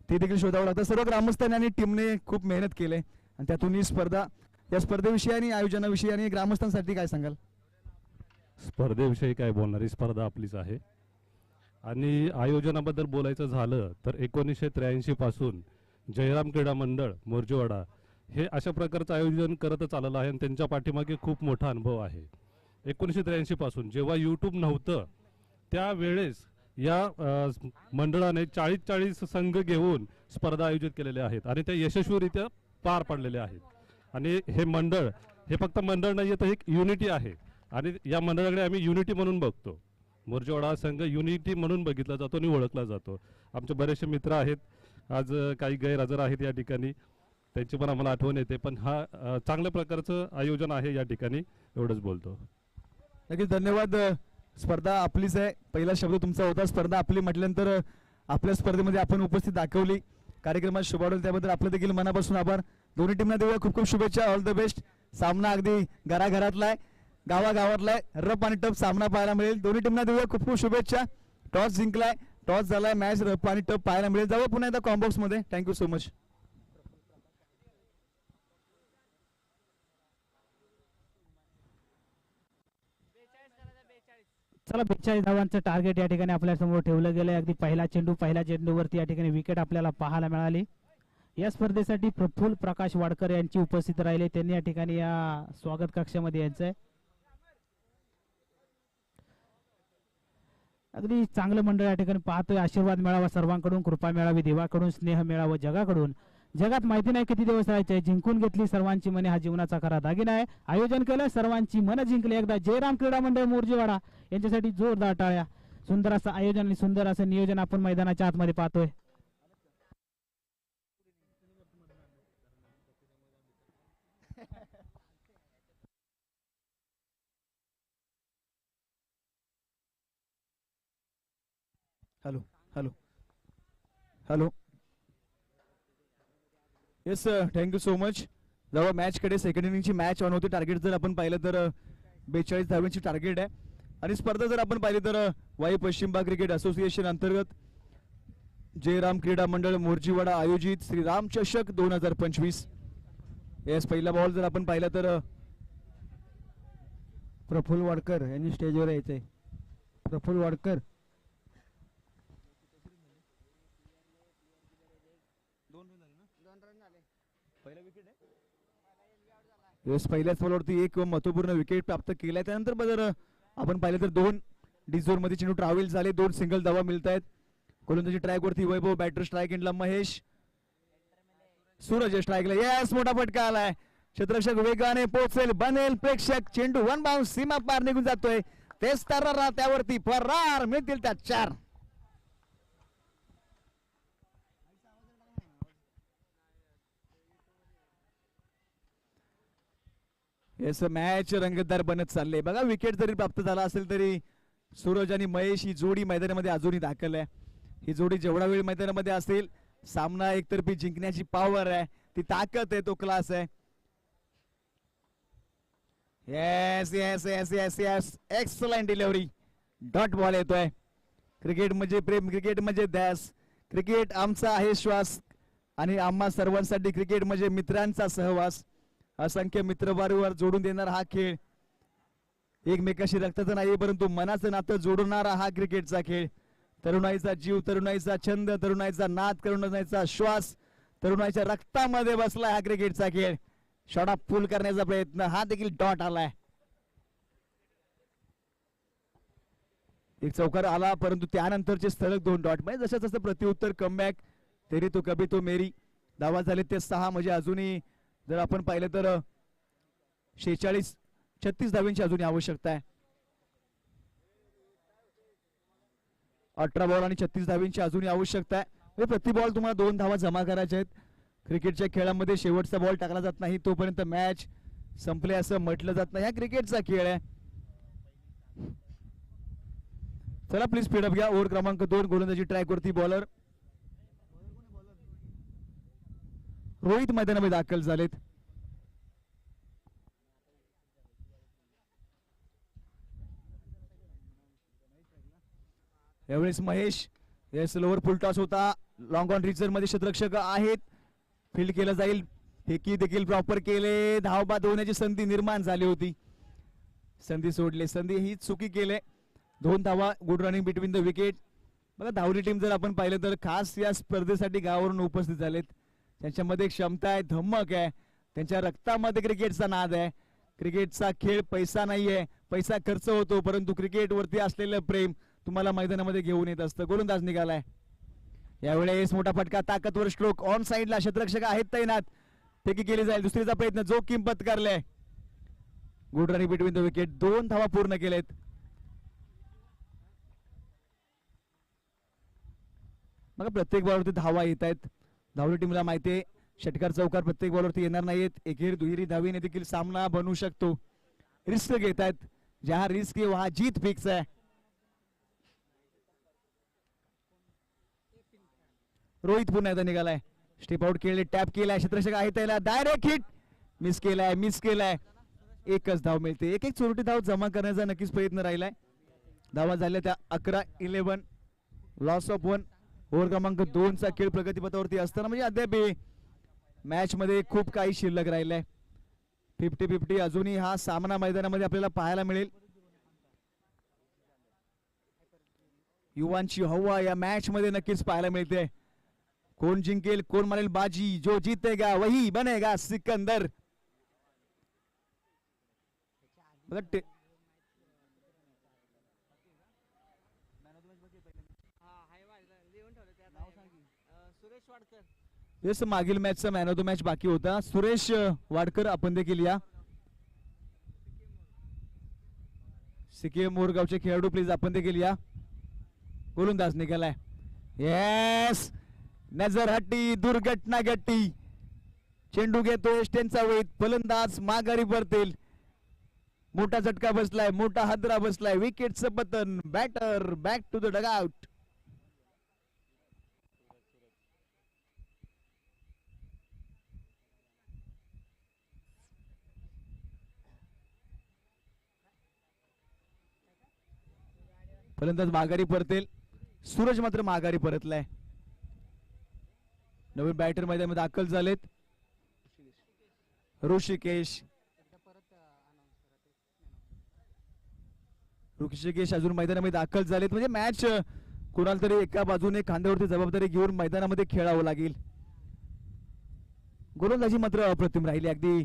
ते देखील शोधावं लागतं. सर्व ग्रामस्थांनी आणि टीमने खूप मेहनत केली आणि त्यातून ही स्पर्धा, या स्पर्धेविषयी आणि आयोजनाविषयी आणि ग्रामस्थांसाठी काय सांगाल? स्पर्धेविषयी काय बोलणार, ही स्पर्धा आपलीच आहे. आणि आयोजनाबद्दल बोलायचं झालं तर 1983 पासून जयराम क्रीडा मंडळ मोर्जेवाडा हे अशा प्रकारचं आयोजन करतच आलेलं आहे आणि त्यांच्या पाठीमागे खूप मोठा अनुभव आहे. 1983 पासून जेव्हा यूट्यूब नव्हतं त्यावेळेस या मंडळाने 40 संघ घेऊन स्पर्धा आयोजित केलेल्या आहेत आणि त्या यशस्वीरित्या पार पाडलेल्या आहेत. आणि हे मंडळ हे फक्त मंडळ नाही आहे, तर एक युनिटी आहे आणि या मंडळाकडे आम्ही युनिटी म्हणून बघतो. मोर्जेवाडा हा संघ युनिटी म्हणून बघितला जातो आणि ओळखला जातो. आमचे बरेचसे मित्र आहेत, आज काही गैरहजर आहेत या ठिकाणी, त्यांची पण आम्हाला आठवण येते. पण हा चांगल्या प्रकारचं आयोजन आहे या ठिकाणी, एवढंच बोलतो. नक्कीच धन्यवाद. स्पर्धा आपलीच आहे, पहिला शब्द तुमचा होता. स्पर्धा आपली म्हटल्यानंतर आपल्या स्पर्धेमध्ये आपण उपस्थित दाखवली, कार्यक्रमात शोभावलं, त्याबद्दल आपलं देखील मनापासून आभार. दोन्ही टीमना देऊया खूप खूप शुभेच्छा. All the best. सामना अगदी घराघरातला आहे, गावागावातला आहे. रफ आणि टफ सामना पाहायला मिळेल. दोन्ही टीमना देऊया खूप खूप शुभेच्छा. टॉस जिंकलाय, टॉस झालाय, मॅच रफ आणि टफ पाहायला मिळेल. जाऊ पुन्हा एकदा कॉम्बॉक्स मध्ये. Thank you so much. चला, 42 धावांचं टार्गेट या ठिकाणी आपल्या समोर ठेवलं गेलंय. अगदी पहिल्या चेंडूवरती या ठिकाणी विकेट आपल्याला पाहायला मिळाली. या स्पर्धेसाठी प्रफुल्ल प्रकाश वाडकर यांची उपस्थित राहिले, त्यांनी या ठिकाणी या स्वागत कक्षामध्ये यायचंय. अगदी चांगलं मंडळ या ठिकाणी पाहतोय. आशीर्वाद मिळावा सर्वांकडून, कृपा मिळावी देवाकडून, स्नेह मिळावं जगाकडून. जगात माहिती नाही किती दिवस राहायचे, जिंकून घेतली सर्वांची मने, हा जीवनाचा खरा दागिना आहे. आयोजन केलं, सर्वांची मन जिंकली. एकदा जयराम क्रीडा मंडळ मोर्जेवाडा यांच्यासाठी जोरदार टाळ्या. सुंदर असं आयोजन आणि सुंदर असं नियोजन आपण मैदानाच्या आतमध्ये पाहतोय. Hello hello hello. Yes thank you so much. जेव्हा मॅच कडे सेकंड इनिंगची मॅच ऑन होती. टार्गेट जर आपण पाहिलं तर 42 धावांची टार्गेट आहे. आणि स्पर्धा जर आपण पाहिली तर वाई पश्चिम भाग क्रिकेट असोसिएशन अंतर्गत जयराम क्रीडा मंडळ मोर्जीवाडा आयोजित श्रीराम चषक 2025. येस, पहिला बॉल जर आपण पाहिला तर प्रफुल्ल वाडकर यांनी स्टेजवर यायचंय. प्रफुल्ल वाडकर. येस, पहिल्याच बॉलवरती एक महत्वपूर्ण विकेट प्राप्त केलाय. त्यानंतर जर आपण पाहिलं तर 2 डिझोर मध्ये चेंडू ट्रॅव्हल झाले. 2 सिंगल धावा मिळत आहेत. गोलंदाजी ट्रॅक वरती वैभव, बॅटर स्ट्राईक एंडला महेश. सूरज स्ट्राईकला. येस, मोठा फटका आलाय. क्षेत्ररक्षक वेगाने पोहोचेल, बनेल प्रेक्षक. चेंडू वन बाउन्स सीमा पार निघून जातोय. तेच तर त्यावरती फरार मिळतील त्या 4. येस, मॅच रंगतदार बनत चालले. बघा, विकेट जरी प्राप्त झाला असेल तरी सूरज आणि महेश ही जोडी मैदानामध्ये अजूनही दाखल आहे. ही जोडी जेवढा वेळ मैदानामध्ये असेल, सामना एकतर्फी जिंकण्याची पॉवर आहे, ती ताकद आहे, तो क्लास आहे. Yes yes yes yes yes, excellent delivery. Dot ball येतोय. क्रिकेट म्हणजे प्रेम, क्रिकेट म्हणजे ध्यास, क्रिकेट आमचा आहे श्वास आणि आम्हा सर्वांसाठी क्रिकेट म्हणजे मित्रांचा सहवास. असंख्य मित्र वारंवार जोडून देणारा हा खेळ. एकमेकाशी रक्ताचं नाही परंतु मनाचं नातं जोडणारा हा क्रिकेटचा खेळ. तरुणाईचा जीव, तरुणाईचा छंद, तरुणाईचा नाद, तरुणाईचा श्वास, तरुणाईच्या रक्तामध्ये बसलाय हा क्रिकेटचा खेळ. शॉट पूल करण्याचा प्रयत्न, हा देखील डॉट आलाय. एक चौकार आला परंतु त्यानंतरचे सलग 2 डॉट. म्हणजे जसं जसं प्रत्युत्तर कमबॅक, तेरी तो कभी तो मेरी. धावा झाले ते 6. म्हणजे अजूनही जर आपण पाहिलं तर 36 धावांची अजूनही आवश्यकता आहे. 18 बॉल आणि 36 धावांची अजूनही आवश्यकता आहे. प्रति बॉल तुम्हाला 2 धावा जमा करायच्या आहेत. क्रिकेटच्या खेळामध्ये शेवटचा बॉल टाकला जात नाही तोपर्यंत मॅच संपले असं म्हटलं जात नाही. हा क्रिकेटचा खेळ आहे. चला प्लीज स्पीडअप घ्या. ओव्हर क्रमांक 2, गोलंदाजी ट्रॅक वरती बॉलर रोहित मैदानामध्ये दाखल झालेत. यावेळेस महेश. येस, लोअर फुल टॉस होता. लॉंग ऑन रिचर मध्ये क्षेत्ररक्षक आहेत. फील्ड केलं जाईल. फेकी देखील प्रॉपर केले. धावबाद होण्याची संधी निर्माण झाली होती. संधी सोडले. संधी ही चुकी केले. 2 धावा. Good running between the wicket. बघा, धावली टीम जर आपण पाहिलं तर खास या स्पर्धेसाठी गावावरून उपस्थित झालेत. त्यांच्यामध्ये क्षमता आहे, धमक आहे, त्यांच्या रक्तामध्ये क्रिकेटचा नाद आहे. क्रिकेटचा खेळ पैसा नाहीये, पैसा खर्च होतो परंतु क्रिकेट वरती असलेलं प्रेम तुम्हाला मैदानामध्ये घेऊन येत असतं. गोलंदाज निघालाय. यावेळेस मोठा फटका, ताकदवर स्ट्रोक. ऑन साइडला क्षेत्ररक्षक आहेत तैनात. फेकी केली जाईल. दुसरीचा प्रयत्न जोखीम पत्करलाय. Good running between the wicket. 2 धावा पूर्ण केलेत. बघा, प्रत्येक बॉलवरती धावा येत आहेत. धावली टीमला माहिती आहे षटकार चौकार प्रत्येक बॉलवरती येणार नाहीत. एकेरी दुहेरी धावीने देखील सामना बनवू शकतो. रिस्क घेत आहेत. जहा रिस्क आहे वहा जीत फिक्स आहे. रोहित पुन्हा एकदा निघालाय. स्टेप आउट केले, टॅप केलाय. क्षेत्ररक्षक आहे त्याला. Direct hit. मिस केलाय. एकच धाव मिळते. एक चोरटी धाव जमा करण्याचा नक्कीच प्रयत्न राहिलाय. धावा झाल्या त्या 11-11. Loss of 1. ओव्हर क्रमांक 2 चा खेळ प्रगतीपथावरती असताना म्हणजे अद्याप मॅच मध्ये खूप काही शिल्लक राहिलंय. 50-50 अजूनही हा सामना मैदानामध्ये आपल्याला पाहायला मिळेल. युवांची हवा या मॅच मध्ये नक्कीच पाहायला मिळते. कोण जिंकेल, कोण मारेल बाजी. जो जीतेगा वही बनेगा सिकंदर. येस, मागील मॅचचा मॅन ऑफ द मॅच बाकी होता. सुरेश वाडकर आपण देखील या. सिक्कीम मोरगावचे खेळाडू प्लीज आपण देखील या. गोलंदाज निघालाय. येस, नजर हट्टी, दुर्घटना गट्टी. चेंडू घेतोय स्टेनचा वेध. फलंदाज माघारी परतेल. मोठा झटका बसलाय, मोठा हादरा बसलाय. विकेटचं पतन. Batter back to the dugout. फलंदाज माघारी परतेल. सूरज मात्र माघारी परतलाय. नवीन बॅटर मैदानामध्ये दाखल झालेत. ऋषिकेश अजून मैदानामध्ये दाखल झालेत. म्हणजे मॅच कोणाला तरी एका बाजूने खांद्यावरती जबाबदारी घेऊन मैदानामध्ये खेळावं लागेल. गोलंदाजी मात्र अप्रतिम राहिली. अगदी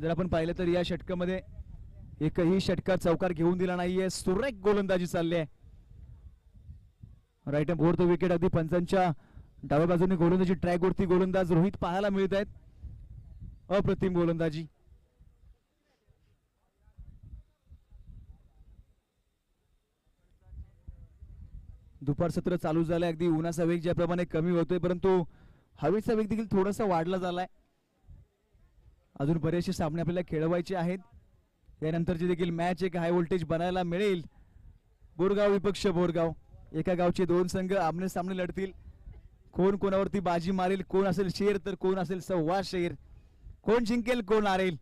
जर आपण पाहिलं तर या षटकामध्ये एकही षटकार चौकार घेऊन दिला नाहीये. सुरेख गोलंदाजी चालली आहे. राईट हँड फोर्थ विकेट अगदी पंचांच्या डाव्या बाजूने गोलंदाजी ट्रॅक वरती गोलंदाज रोहित पाहायला मिळत आहेत. अप्रतिम गोलंदाजी. दुपार सत्र चालू झालंय. अगदी उन्हाचा वेग ज्याप्रमाणे कमी होतोय परंतु हवेचा वेग देखील थोडासा वाढला झालाय. अजून बरेचसे सामने आपल्याला खेळवायचे आहेत. यानंतरची देखील मॅच एक हाय व्होल्टेज बनायला मिळेल. बोरगाव विपक्ष बोरगाव, एका गावचे दोन संघ आमने सामने लढतील. कोण कोणावरती बाजी मारेल, कोण असेल शेर तर कोण असेल सव्वा शेर, कोण जिंकेल कोण हारेल,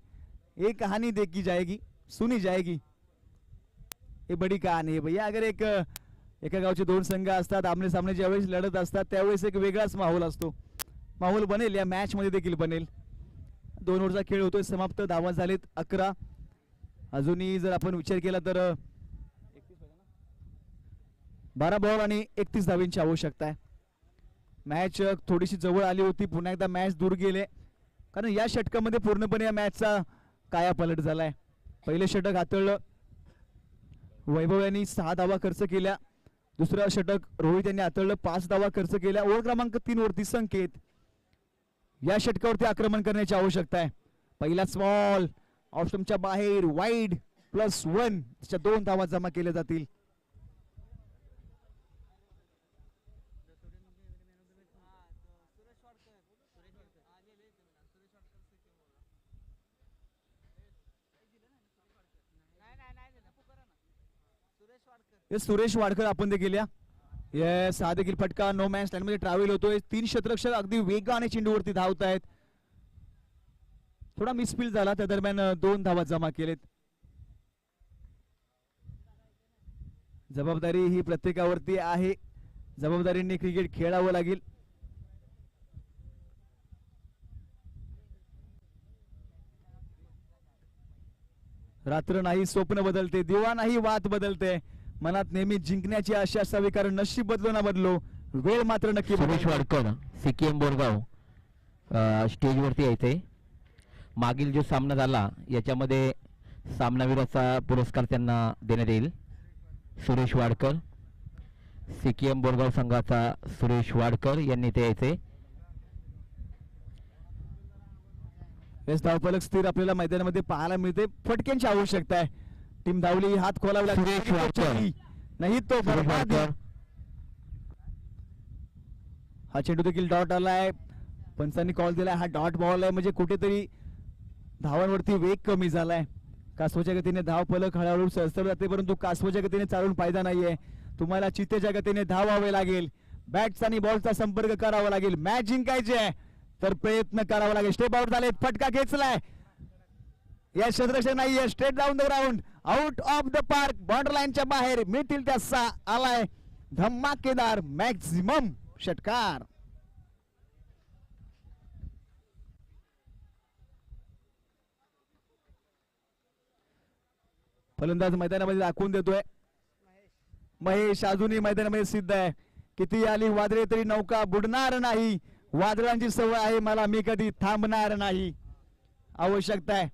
ये कहानी देखी जाएगी, सुनी जाएगी. हे बडी कहाणी आहे भैया. अगर एका गावचे दोन संघ असतात, आमने सामने ज्यावेळेस लढत असतात त्यावेळेस एक वेगळाच माहोल असतो. माहोल बनेल या मॅच मध्ये देखील बनेल. 2 ओव्हरचा खेळ होतोय समाप्त. धावा झालेत 11. अजूनही जर आपण विचार केला तर 12 बॉल आणि 31 धावींची आवश्यकता आहे. मॅच थोडीशी जवळ आली होती. पुन्हा एकदा मॅच दूर गेले कारण या षटकामध्ये पूर्णपणे या मॅचचा काया पलट झालाय. पहिले षटक हाताळलं वैभव यांनी 6 धावा खर्च केल्या. दुसरं षटक रोहित यांनी हाताळलं 5 धावा खर्च केल्या. ओव्हर क्रमांक 3 वरती संकेत. या षटकावरती आक्रमण करण्याची आवश्यकता आहे. पहिला स्मॉल ऑफ स्टंपच्या बाहेर वाईड +1 त्याच्या 2 धावा जमा केल्या जातील. सुरेश वाडकर आपण देखील या येस हा देखील फटका नो मॅन स्टँड मध्ये ट्रॅव्हल होतोय. 3 क्षेत्ररक्षक अगदी वेगाने चेंडूवरती धावत आहेत. थोडा मिसफील झाला त्या दरम्यान 2 धावा जमा केलेत. जबाबदारी ही प्रत्येकावरती आहे. जबाबदारीने क्रिकेट खेळावं लागेल. रात्र नाही स्वप्न बदलते, दिवा नाही वात बदलते. मनात नेहमी जिंकण्याची आशा असावी कारण नशीब बदलो ना बदलो वेळ मात्र नक्की. सुरेश वाडकर सीकेएम बोरगाव स्टेजवरती यायचे. मागील जो सामना झाला याच्यामध्ये सामनावीराचा पुरस्कार त्यांना देण्यात येईल. सुरेश वाडकर सीकेएम बोरगाव संघाचा सुरेश वाडकर यांनी ते यायचे. धावफलक स्थिर आपल्याला मैदानामध्ये पाहायला मिळते. फटक्यांची आवश्यकता आहे. टीम धावली, हात खोलावे सुरेश वाडकर नाही तो बरबाद. हा चेंडू देखील डॉट आलाय. पंचांनी कॉल दिलाय. हा डॉट बॉल आहे म्हणजे कुठेतरी धावांवरती वेग कमी झालाय. कासवाच्या गतीने धाव फलक हळूहळू सरसर जाते परंतु कासवाच्या गतीने चालून फायदा नाहीये. तुम्हाला चितेच्या गतीने धावावे लागेल. बॅट्स आणि बॉलचा संपर्क करावा लागेल. मॅच जिंकायची आहे तर प्रयत्न करावा लागेल. स्टेप आउट झाले. फटका खेचलाय. या क्षेत्ररक्षक नाहीये. Straight down the ground out of the park. Boundary लाईनच्या बाहेर मिळतील त्या 6 आलाय धमाकेदार मॅक्झिमम षटकार. फलंदाज मैदानामध्ये दाखवून देतोय. महेश अजूनही मैदानामध्ये सिद्ध आहे. किती आली वादळे तरी नौका बुडणार नाही. वादळांची सवय आहे मला, मी कधी थांबणार नाही. आवश्यकता आहे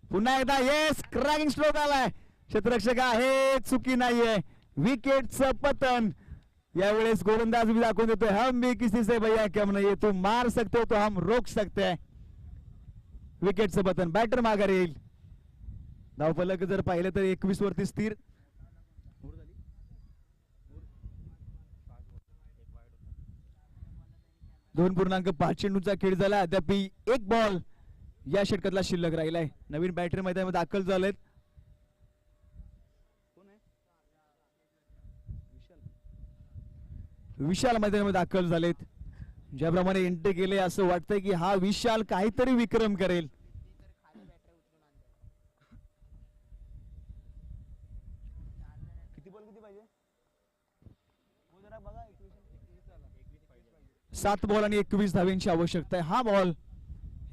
पुन्हा एकदा. येस क्रॅकिंग स्ट्रोक आलाय. क्षेत्ररक्षक आहे, चुकी नाहीये. विकेटचं पतन. यावेळेस गोलंदाज भी दाखवून देतोय. हम भी किसी से भैया कम नहीं, तू मार सकते हो तो हम रोक सकते हैं. विकेटचं पतन. बॅटर माघारी येईल. धावफलक जर पाहिलं तर 21 वरती स्थिर. 2.5 चेंडूचा खेळ झाला. अद्याप 1 बॉल या षटकातला शिल्लक राहिलाय. नवीन बॅटर मैदानामध्ये दाखल झालेत. विशाल मैदानामध्ये दाखल झालेत. ज्याप्रमाणे एंट्री केले असं वाटतंय की हा विशाल काहीतरी विक्रम करेल. किती बॉल किती पाहिजे 7 बॉल आणि 21 धावेंची आवश्यकता आहे. हा बॉल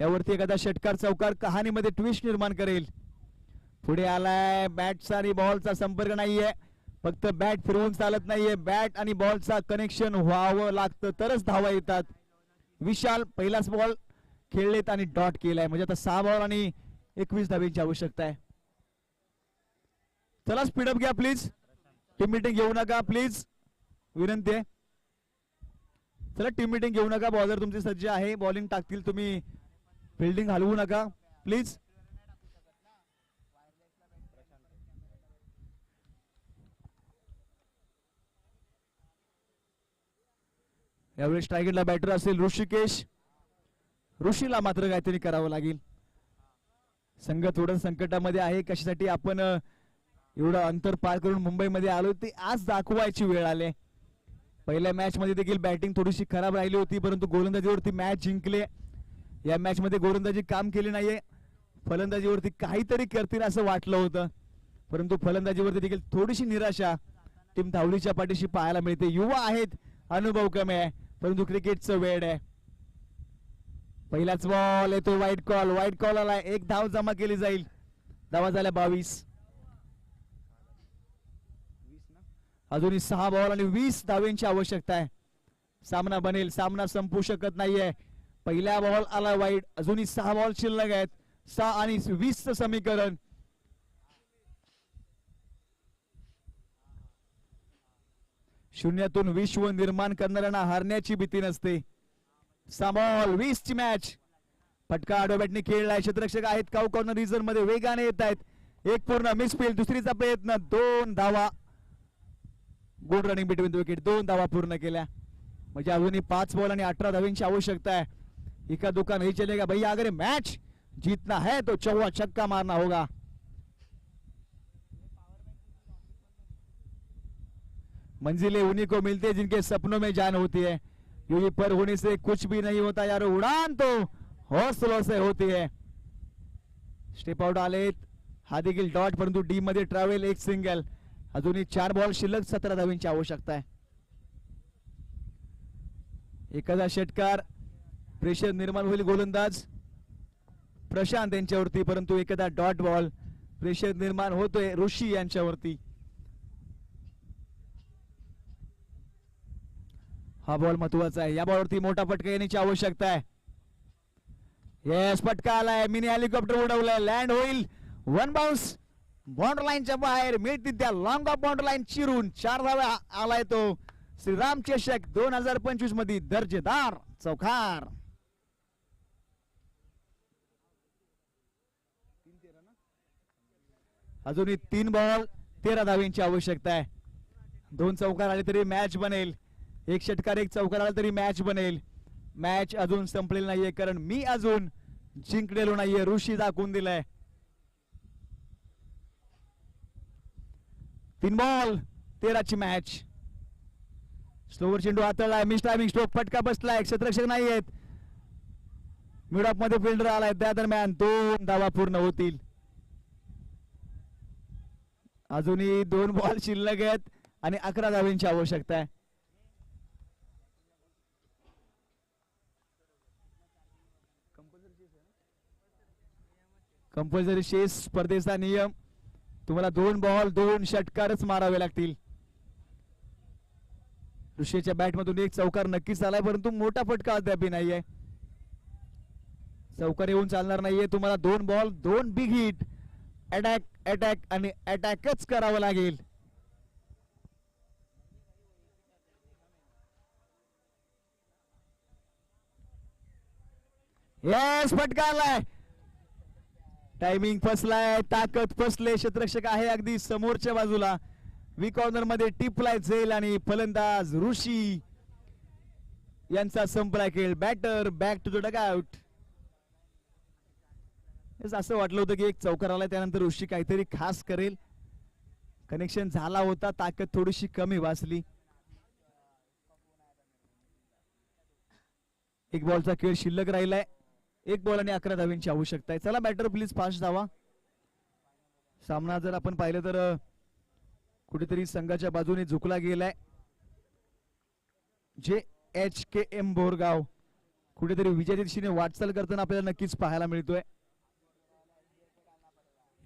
यावरती एखादा षटकार चौकार कहाणीमध्ये ट्विस्ट निर्माण करेल. पुढे आलाय, बॅटचा आणि बॉलचा संपर्क नाहीये, फक्त बॅट फिरवून चालत नाहीये, बॅट आणि बॉलचा कनेक्शन व्हावं लागतं तरच धावा येतात. विशाल पहिलाच बॉल खेळलेत आणि डॉट केलाय, म्हणजे आता 6 बॉल आणि 21 धावेंची आवश्यकता आहे. चला स्पीडअप घ्या प्लीज, टीम मीटिंग घेऊ नका प्लीज, विनंती आहे. चला टीम मीटिंग घेऊ नका, बॉलर तुमचे सज्ज आहे, बॉलिंग टाकतील, तुम्ही फिल्डिंग हलवू नका प्लीज. यावेळी स्ट्रायगरला बॅटर असेल ऋषिकेश. ऋषीला मात्र काहीतरी करावं लागेल. संघ थोडं संकटामध्ये आहे. कशासाठी आपण एवढं अंतर पार करून मुंबईमध्ये आलो ते आज दाखवायची वेळ आली. पहिल्या मॅच मध्ये देखील बॅटिंग थोडीशी खराब राहिली होती, परंतु गोलंदाजीवरती मॅच जिंकले. या मॅच मध्ये गोलंदाजी काम केली नाहीये, फलंदाजीवरती काहीतरी करतील असं वाटलं होतं, परंतु फलंदाजीवरती देखील थोडीशी निराशा टीम धावलीच्या पाठीशी पाहायला मिळते. युवा आहेत, अनुभव कमी आहे, परंतु क्रिकेटचं वेळ आहे. पहिलाच बॉल येतो, वाईट कॉल आला, 1 धाव जमा केली जाईल. धावा झाल्या 22. अजूनही 6 बॉल आणि 20 धावेंची आवश्यकता आहे. सामना बनेल, सामना संपू शकत नाहीये. पहिला बॉल आला वाईट, अजूनही 6 बॉल शिल्लक आहेत. 6 आणि 20 चं समीकरण. शून्यातून विश्व निर्माण करणाऱ्यांना हारण्याची भीती नसते. 6 बॉल 20 ची मॅच. फटका आडोबॅटने खेळलाय, क्षेत्ररक्षक आहेत काऊ कॉर्नर रिझर्व मध्ये वेगाने येत आहेत. एक पूर्ण मिसफील्ड, दुसरीचा प्रयत्न, 2 धावा. Good running between the wicket, 2 धावा पूर्ण केल्या, म्हणजे अजूनही 5 बॉल आणि 18 धावेंची आवश्यकता है. इका दुका नहीं चलेगा भैया, अगर मैच जीतना है तो 4 छक्का मारना होगा. मंजिलें उन्हीं को मिलती है जिनके सपनों में जान होती है. यूं पर होने से कुछ भी नहीं होता यार, उड़ान तो हौसलों से होती है. स्टेप आउट आलेत, हा देखील डॉट, परंतु डी मध्ये ट्रॅव्हल, 1 सिंगल. अजूनही 4 बॉल शिल्लक, 17 धावेंची आवश्यकता आहे. एखादा षटकार, प्रेशर निर्माण होईल गोलंदाज प्रशांत यांच्यावरती, परंतु एखादा डॉट बॉल, प्रेशर निर्माण होतोय ऋषी यांच्यावरती. हा बॉल महत्वाचा आहे, या बॉलवरती मोठा फटका येण्याची आवश्यकता आहे. येस, फटका आलाय, मिनी हेलिकॉप्टर उडवलाय, लँड होईल, 1 बाउन्स बाउंड्री लाईनच्या बाहेर, मिळतील त्या लॉंग ऑफ बाउंड्री लाईन चिरून 4 धावा आलाय तो श्रीराम चषक 2025 मध्ये दर्जेदार चौकार. अजूनही 3 बॉल 13 धावेंची आवश्यकता आहे. 2 चौकार आले तरी मॅच बनेल, 1 षटकार 1 चौकार आला तरी मॅच बनेल. मॅच अजून संपलेली नाहीये, कारण मी अजून जिंकलेलो नाहीये, ऋषी दाखवून दिलाय. 3 बॉल 13 ची मॅच. स्लोवर चेंडू हाताळलाय, मिस टायमिंग स्ट्रोक, फटका बसलाय, क्षेत्ररक्षक नाही आहेत, मिड ऑफ मध्ये फिल्डर आलाय, त्या दरम्यान 2 धावा पूर्ण होतील. अजूनही 2 बॉल शिल्लक आहेत आणि 11 धावेंची आवश्यकता आहे. कंपल्सरी शेस स्पर्धेचा नियम, तुम्हाला 2 बॉल 2 षटकारच मारावे लागतील. ऋषीच्या बॅट मधून 1 चौकार नक्कीच आलाय, परंतु मोठा फटका अद्याप नाहीये. चौकार येऊन चालणार नाहीये, तुम्हाला 2 ball 2 big hit, attack attack आणि अटॅकच करावं लागेल. येस, फटका आलाय, टायमिंग फसलाय, ताकद फसले, क्षेत्ररक्षक आहे अगदी समोरच्या बाजूला, वी कॉर्नर मध्ये टिपलाय झेल आणि फलंदाज ऋषी यांचा संपलाय खेळ. Batter back to the dugout. असं वाटलं होतं की 1 चौकार आलाय, त्यानंतर ऋषी काहीतरी खास करेल, कनेक्शन झाला होता, ताकद थोडीशी कमी वाचली. 1 बॉलचा खेळ शिल्लक राहिलाय, 1 बॉल आणि 11 धावेंची आवश्यकता आहे. चला बॅटर प्लीज फास्ट धावा. सामना जर आपण पाहिलं तर कुठेतरी संघाच्या बाजूने झुकला गेलाय. JHKM बोरगाव कुठेतरी विजयाच्या दिशेने वाटचाल करताना आपल्याला नक्कीच पाहायला मिळतोय.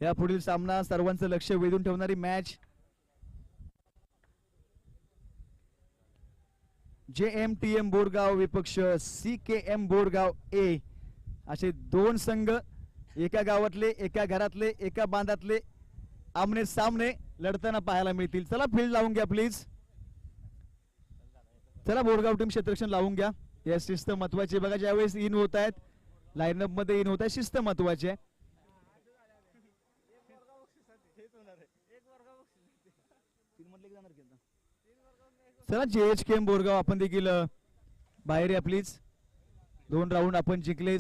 या पुढील सामना सर्वांचं लक्ष वेधून ठेवणारी मॅच. JMTM बोरगाव विपक्ष CKM बोरगाव A असे दोन संघ एका गावातले, एका घरातले, एका बांधातले आमने सामने लढताना पाहायला मिळतील. चला फील्ड लावून घ्या प्लीज. चला बोरगाव टीम क्षेत्ररक्षण लावून घ्या. या शिस्त महत्वाची बघा. ज्यावेळेस इन होत आहेत लाईनअप मध्ये इन होत आहे, शिस्त महत्वाची आहे. चला JHKM बोरगाव आपण देखील बाहेर या प्लीज. 2 राऊंड आपण जिंकले.